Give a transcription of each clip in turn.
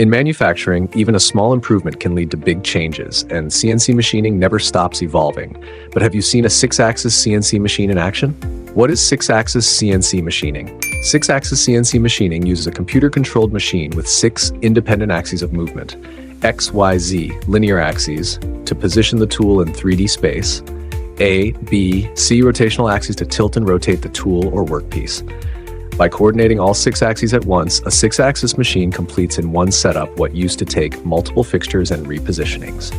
In manufacturing, even a small improvement can lead to big changes, and CNC machining never stops evolving. But have you seen a 6-axis CNC machine in action? What is 6-axis CNC machining? 6-axis CNC machining uses a computer-controlled machine with 6 independent axes of movement, X, Y, Z, linear axes, to position the tool in 3D space, A, B, C rotational axes to tilt and rotate the tool or workpiece. By coordinating all 6 axes at once, a 6-axis machine completes in one setup what used to take multiple fixtures and repositionings.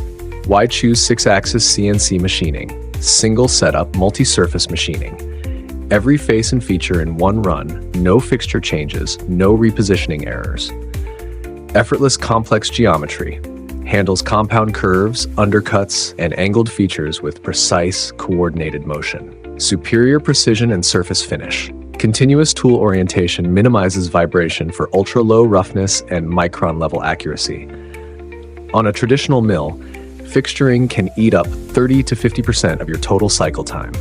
Why choose 6-axis CNC machining? Single setup, multi-surface machining. Every face and feature in one run, no fixture changes, no repositioning errors. Effortless complex geometry. Handles compound curves, undercuts, and angled features with precise, coordinated motion. Superior precision and surface finish. Continuous tool orientation minimizes vibration for ultra-low roughness and micron-level accuracy. On a traditional mill, fixturing can eat up 30 to 50% of your total cycle time.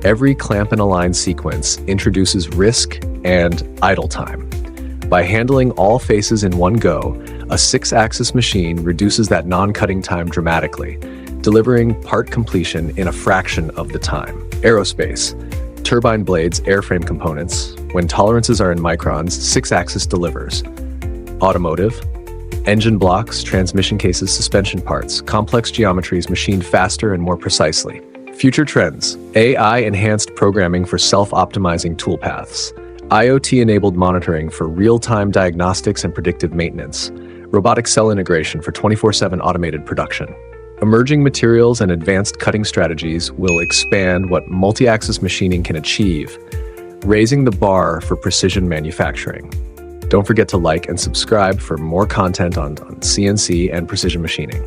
Every clamp and align sequence introduces risk and idle time. By handling all faces in one go, a 6-axis machine reduces that non-cutting time dramatically, delivering part completion in a fraction of the time. Aerospace. Turbine blades, airframe components. When tolerances are in microns, 6-axis delivers. Automotive. Engine blocks, transmission cases, suspension parts. Complex geometries machined faster and more precisely. Future trends. AI-enhanced programming for self-optimizing toolpaths. IoT-enabled monitoring for real-time diagnostics and predictive maintenance. Robotic cell integration for 24/7 automated production. Emerging materials and advanced cutting strategies will expand what multi-axis machining can achieve, raising the bar for precision manufacturing. Don't forget to like and subscribe for more content on CNC and precision machining.